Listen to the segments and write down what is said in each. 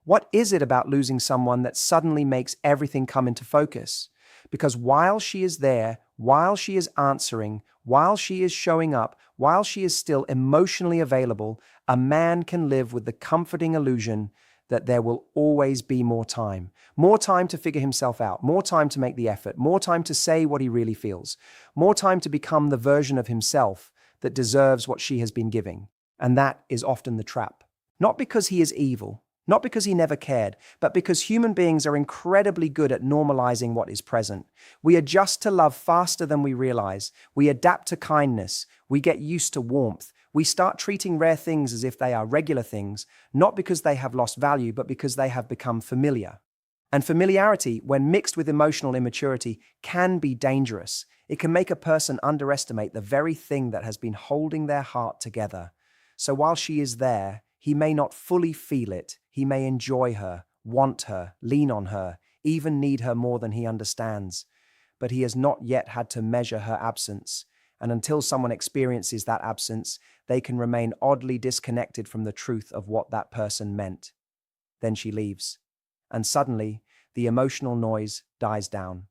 What is it about losing someone that suddenly makes everything come into focus? Because while she is there, while she is answering, while she is showing up, while she is still emotionally available, a man can live with the comforting illusion that there will always be more time. More time to figure himself out, more time to make the effort, more time to say what he really feels, more time to become the version of himself that deserves what she has been giving. And that is often the trap. Not because he is evil, not because he never cared, but because human beings are incredibly good at normalizing what is present. We adjust to love faster than we realize. We adapt to kindness. We get used to warmth. We start treating rare things as if they are regular things, not because they have lost value, but because they have become familiar. And familiarity, when mixed with emotional immaturity, can be dangerous. It can make a person underestimate the very thing that has been holding their heart together. So while she is there, he may not fully feel it. He may enjoy her, want her, lean on her, even need her more than he understands. But he has not yet had to measure her absence. And until someone experiences that absence, they can remain oddly disconnected from the truth of what that person meant. Then she leaves. And suddenly, the emotional noise dies down.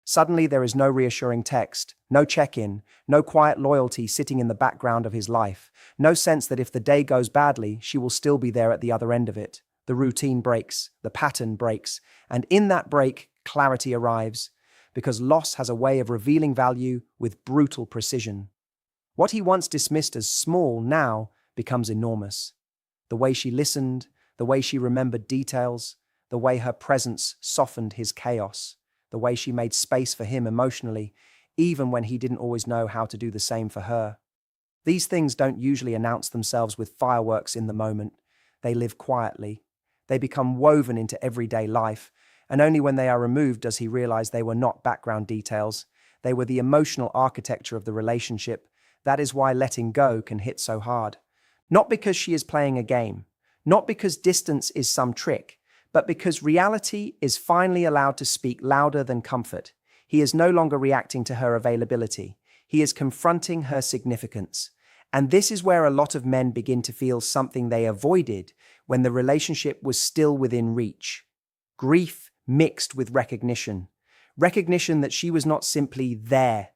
Suddenly, there is no reassuring text, no check-in, no quiet loyalty sitting in the background of his life, no sense that if the day goes badly, she will still be there at the other end of it. The routine breaks, the pattern breaks, and in that break, clarity arrives, because loss has a way of revealing value with brutal precision. What he once dismissed as small now becomes enormous. The way she listened, the way she remembered details, the way her presence softened his chaos, the way she made space for him emotionally, even when he didn't always know how to do the same for her. These things don't usually announce themselves with fireworks in the moment. They live quietly. They become woven into everyday life, and only when they are removed does he realize they were not background details. They were the emotional architecture of the relationship. That is why letting go can hit so hard. Not because she is playing a game, not because distance is some trick, but because reality is finally allowed to speak louder than comfort. He is no longer reacting to her availability. He is confronting her significance. And this is where a lot of men begin to feel something they avoided when the relationship was still within reach. Grief mixed with recognition. Recognition that she was not simply there.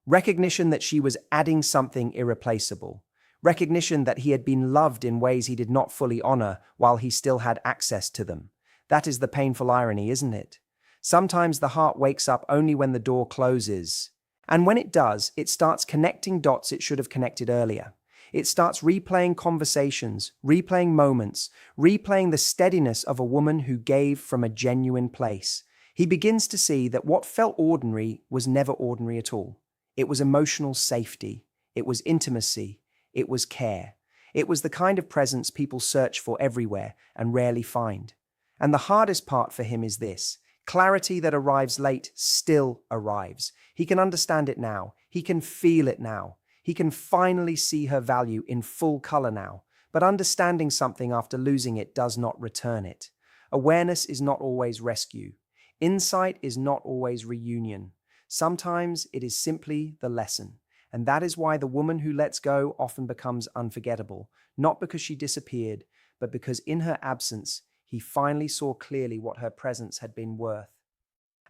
Recognition that she was adding something irreplaceable. Recognition that he had been loved in ways he did not fully honor while he still had access to them. That is the painful irony, isn't it? Sometimes the heart wakes up only when the door closes. And when it does, it starts connecting dots it should have connected earlier. It starts replaying conversations, replaying moments, replaying the steadiness of a woman who gave from a genuine place. He begins to see that what felt ordinary was never ordinary at all. It was emotional safety. It was intimacy. It was care. It was the kind of presence people search for everywhere and rarely find. And the hardest part for him is this: clarity that arrives late still arrives. He can understand it now. He can feel it now. He can finally see her value in full color now. But understanding something after losing it does not return it. Awareness is not always rescue. Insight is not always reunion. Sometimes it is simply the lesson. And that is why the woman who lets go often becomes unforgettable, not because she disappeared, but because in her absence, he finally saw clearly what her presence had been worth.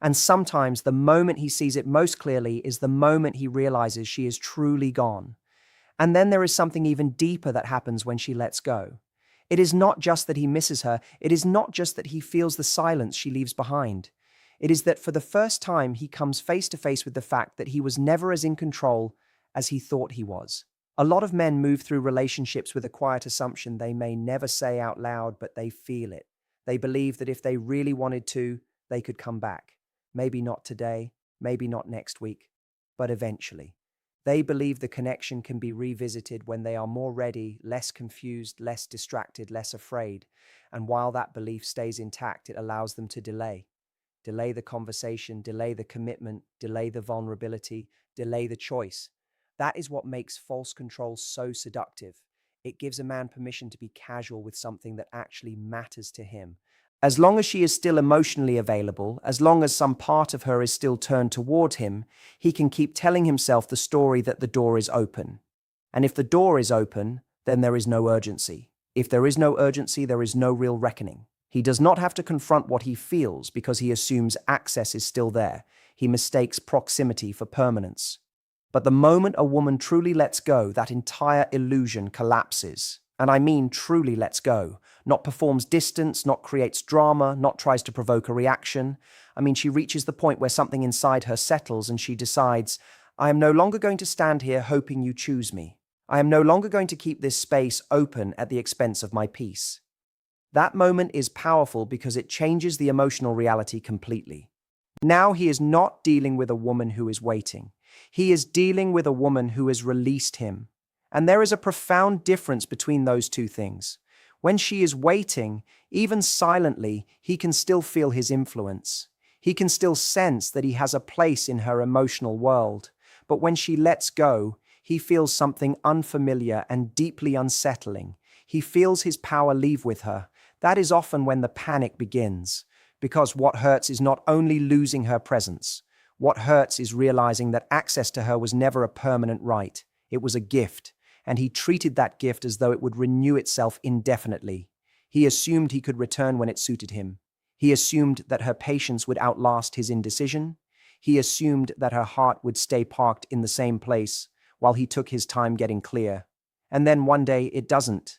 And sometimes the moment he sees it most clearly is the moment he realizes she is truly gone. And then there is something even deeper that happens when she lets go. It is not just that he misses her. It is not just that he feels the silence she leaves behind. It is that for the first time, he comes face to face with the fact that he was never as in control as he thought he was. A lot of men move through relationships with a quiet assumption they may never say out loud, but they feel it. They believe that if they really wanted to, they could come back. Maybe not today, maybe not next week, but eventually. They believe the connection can be revisited when they are more ready, less confused, less distracted, less afraid. And while that belief stays intact, it allows them to delay. Delay the conversation, delay the commitment, delay the vulnerability, delay the choice. That is what makes false control so seductive. It gives a man permission to be casual with something that actually matters to him. As long as she is still emotionally available, as long as some part of her is still turned toward him, he can keep telling himself the story that the door is open. And if the door is open, then there is no urgency. If there is no urgency, there is no real reckoning. He does not have to confront what he feels because he assumes access is still there. He mistakes proximity for permanence. But the moment a woman truly lets go, that entire illusion collapses. And I mean truly lets go. Not performs distance, not creates drama, not tries to provoke a reaction. I mean, she reaches the point where something inside her settles and she decides, I am no longer going to stand here hoping you choose me. I am no longer going to keep this space open at the expense of my peace. That moment is powerful because it changes the emotional reality completely. Now he is not dealing with a woman who is waiting. He is dealing with a woman who has released him. And there is a profound difference between those two things. When she is waiting, even silently, he can still feel his influence. He can still sense that he has a place in her emotional world. But when she lets go, he feels something unfamiliar and deeply unsettling. He feels his power leave with her. That is often when the panic begins, because what hurts is not only losing her presence. What hurts is realizing that access to her was never a permanent right. It was a gift, and he treated that gift as though it would renew itself indefinitely. He assumed he could return when it suited him. He assumed that her patience would outlast his indecision. He assumed that her heart would stay parked in the same place while he took his time getting clear. And then one day it doesn't.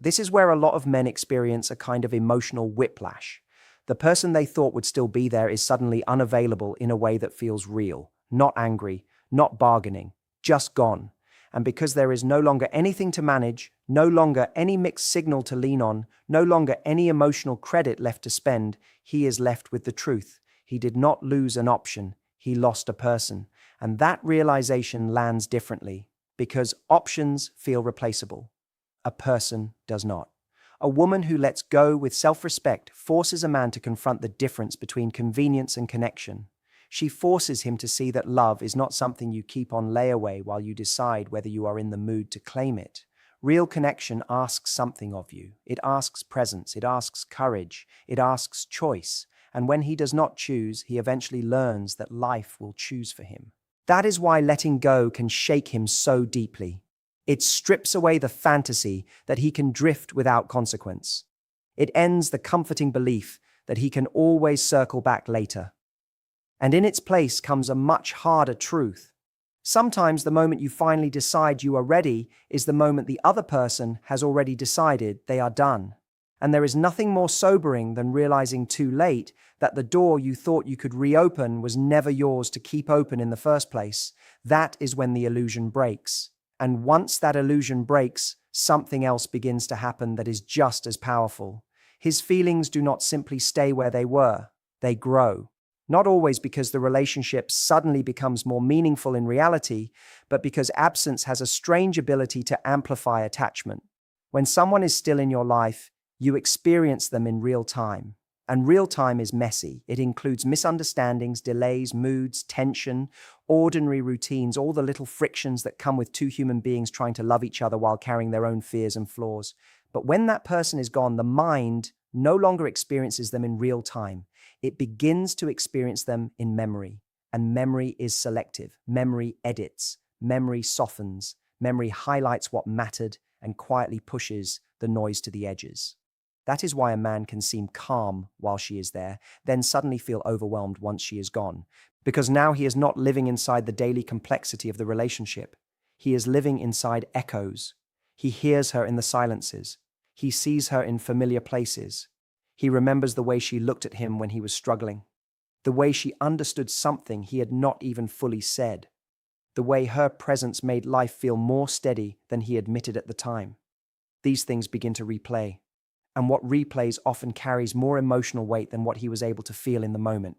This is where a lot of men experience a kind of emotional whiplash. The person they thought would still be there is suddenly unavailable in a way that feels real, not angry, not bargaining, just gone. And because there is no longer anything to manage, no longer any mixed signal to lean on, no longer any emotional credit left to spend, he is left with the truth. He did not lose an option, he lost a person. And that realization lands differently, because options feel replaceable. A person does not. A woman who lets go with self-respect forces a man to confront the difference between convenience and connection. She forces him to see that love is not something you keep on layaway while you decide whether you are in the mood to claim it. Real connection asks something of you. It asks presence, it asks courage, it asks choice. And when he does not choose, he eventually learns that life will choose for him. That is why letting go can shake him so deeply. It strips away the fantasy that he can drift without consequence. It ends the comforting belief that he can always circle back later. And in its place comes a much harder truth. Sometimes the moment you finally decide you are ready is the moment the other person has already decided they are done. And there is nothing more sobering than realizing too late that the door you thought you could reopen was never yours to keep open in the first place. That is when the illusion breaks. And once that illusion breaks, something else begins to happen that is just as powerful. His feelings do not simply stay where they were, they grow. Not always because the relationship suddenly becomes more meaningful in reality, but because absence has a strange ability to amplify attachment. When someone is still in your life, you experience them in real time. And real time is messy. It includes misunderstandings, delays, moods, tension, ordinary routines, all the little frictions that come with two human beings trying to love each other while carrying their own fears and flaws. But when that person is gone, the mind no longer experiences them in real time. It begins to experience them in memory. And memory is selective. Memory edits. Memory softens. Memory highlights what mattered and quietly pushes the noise to the edges. That is why a man can seem calm while she is there, then suddenly feel overwhelmed once she is gone. Because now he is not living inside the daily complexity of the relationship. He is living inside echoes. He hears her in the silences. He sees her in familiar places. He remembers the way she looked at him when he was struggling. The way she understood something he had not even fully said. The way her presence made life feel more steady than he admitted at the time. These things begin to replay. And what replays often carries more emotional weight than what he was able to feel in the moment.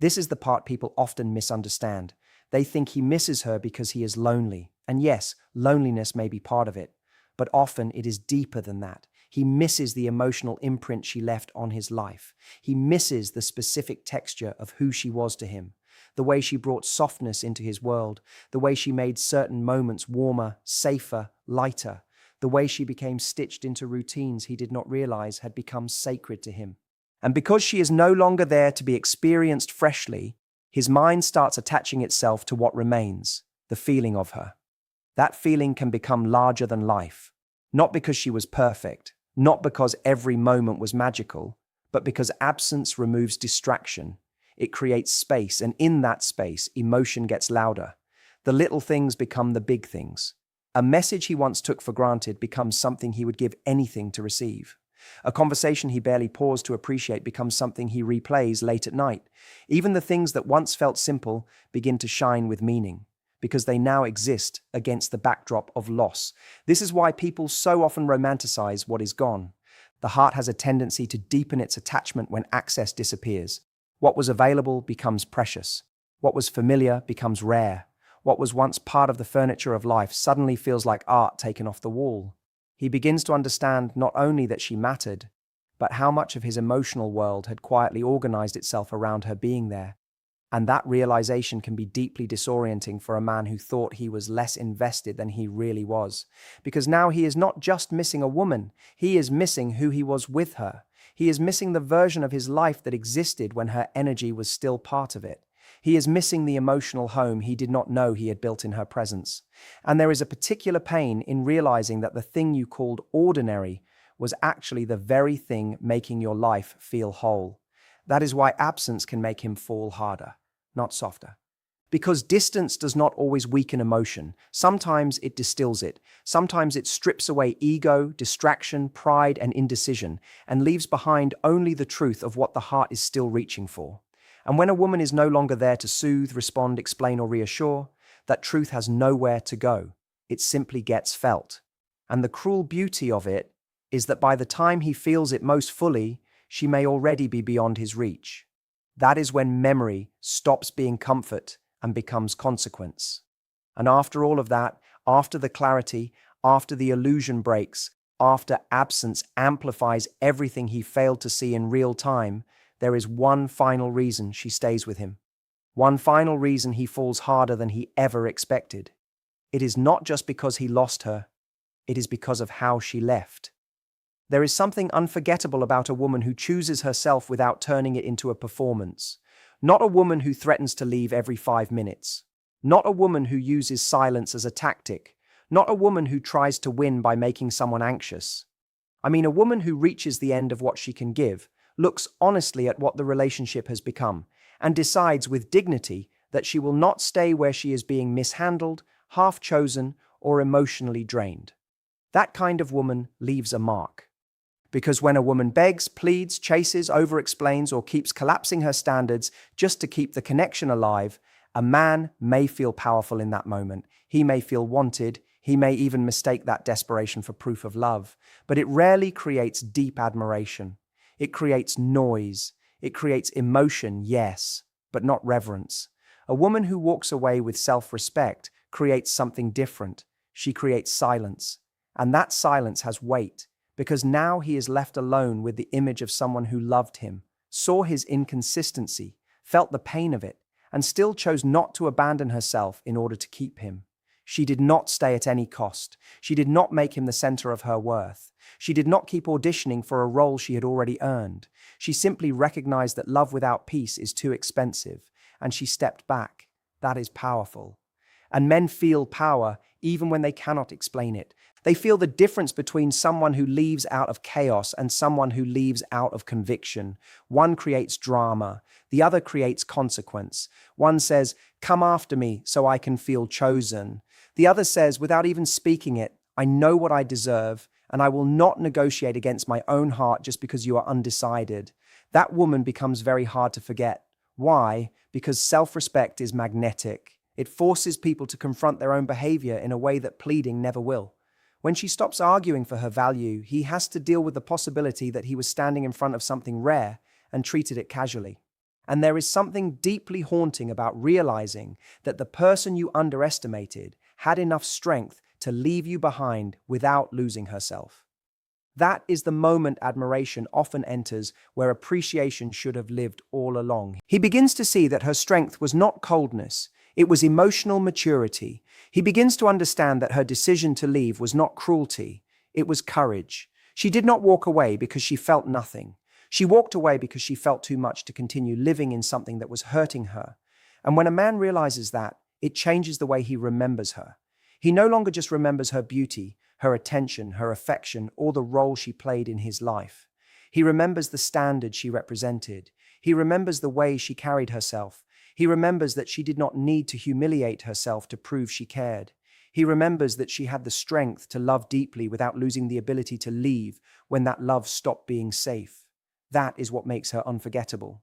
This is the part people often misunderstand. They think he misses her because he is lonely. And yes, loneliness may be part of it, but often it is deeper than that. He misses the emotional imprint she left on his life. He misses the specific texture of who she was to him, the way she brought softness into his world, the way she made certain moments warmer, safer, lighter, the way she became stitched into routines he did not realize had become sacred to him. And because she is no longer there to be experienced freshly, his mind starts attaching itself to what remains, the feeling of her. That feeling can become larger than life, not because she was perfect, not because every moment was magical, but because absence removes distraction. It creates space, and in that space, emotion gets louder. The little things become the big things. A message he once took for granted becomes something he would give anything to receive. A conversation he barely paused to appreciate becomes something he replays late at night. Even the things that once felt simple begin to shine with meaning, because they now exist against the backdrop of loss. This is why people so often romanticize what is gone. The heart has a tendency to deepen its attachment when access disappears. What was available becomes precious. What was familiar becomes rare. What was once part of the furniture of life suddenly feels like art taken off the wall. He begins to understand not only that she mattered, but how much of his emotional world had quietly organized itself around her being there. And that realization can be deeply disorienting for a man who thought he was less invested than he really was. Because now he is not just missing a woman, he is missing who he was with her. He is missing the version of his life that existed when her energy was still part of it. He is missing the emotional home he did not know he had built in her presence. And there is a particular pain in realizing that the thing you called ordinary was actually the very thing making your life feel whole. That is why absence can make him fall harder, not softer. Because distance does not always weaken emotion. Sometimes it distills it. Sometimes it strips away ego, distraction, pride, and indecision, and leaves behind only the truth of what the heart is still reaching for. And when a woman is no longer there to soothe, respond, explain, or reassure, that truth has nowhere to go. It simply gets felt. And the cruel beauty of it is that by the time he feels it most fully, she may already be beyond his reach. That is when memory stops being comfort and becomes consequence. And after all of that, after the clarity, after the illusion breaks, after absence amplifies everything he failed to see in real time, there is one final reason she stays with him. One final reason he falls harder than he ever expected. It is not just because he lost her, it is because of how she left. There is something unforgettable about a woman who chooses herself without turning it into a performance. Not a woman who threatens to leave every 5 minutes. Not a woman who uses silence as a tactic. Not a woman who tries to win by making someone anxious. I mean, a woman who reaches the end of what she can give, looks honestly at what the relationship has become, and decides with dignity that she will not stay where she is being mishandled, half-chosen, or emotionally drained. That kind of woman leaves a mark. Because when a woman begs, pleads, chases, over-explains, or keeps collapsing her standards just to keep the connection alive, a man may feel powerful in that moment. He may feel wanted. He may even mistake that desperation for proof of love. But it rarely creates deep admiration. It creates noise. It creates emotion, yes, but not reverence. A woman who walks away with self-respect creates something different. She creates silence. And that silence has weight. Because now he is left alone with the image of someone who loved him, saw his inconsistency, felt the pain of it, and still chose not to abandon herself in order to keep him. She did not stay at any cost. She did not make him the center of her worth. She did not keep auditioning for a role she had already earned. She simply recognized that love without peace is too expensive, and she stepped back. That is powerful. And men feel power even when they cannot explain it. They feel the difference between someone who leaves out of chaos and someone who leaves out of conviction. One creates drama, the other creates consequence. One says, "Come after me so I can feel chosen." The other says, without even speaking it, "I know what I deserve, and I will not negotiate against my own heart just because you are undecided." That woman becomes very hard to forget. Why? Because self-respect is magnetic. It forces people to confront their own behavior in a way that pleading never will. When she stops arguing for her value, he has to deal with the possibility that he was standing in front of something rare and treated it casually. And there is something deeply haunting about realizing that the person you underestimated had enough strength to leave you behind without losing herself. That is the moment admiration often enters where appreciation should have lived all along. He begins to see that her strength was not coldness, it was emotional maturity. He begins to understand that her decision to leave was not cruelty, it was courage. She did not walk away because she felt nothing. She walked away because she felt too much to continue living in something that was hurting her. And when a man realizes that, it changes the way he remembers her. He no longer just remembers her beauty, her attention, her affection, or the role she played in his life. He remembers the standard she represented. He remembers the way she carried herself. He remembers that she did not need to humiliate herself to prove she cared. He remembers that she had the strength to love deeply without losing the ability to leave when that love stopped being safe. That is what makes her unforgettable.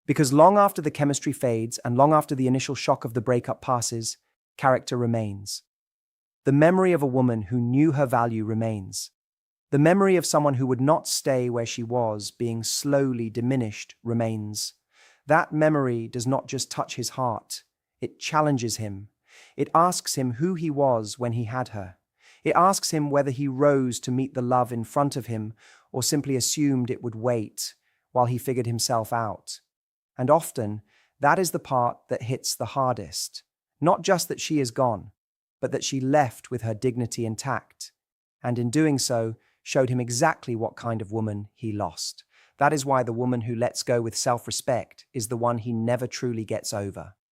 Because long after the chemistry fades and long after the initial shock of the breakup passes, character remains. The memory of a woman who knew her value remains. The memory of someone who would not stay where she was, being slowly diminished, remains. That memory does not just touch his heart, it challenges him. It asks him who he was when he had her. It asks him whether he rose to meet the love in front of him or simply assumed it would wait while he figured himself out. And often, that is the part that hits the hardest. Not just that she is gone, but that she left with her dignity intact, and in doing so, showed him exactly what kind of woman he lost. That is why the woman who lets go with self-respect is the one he never truly gets over.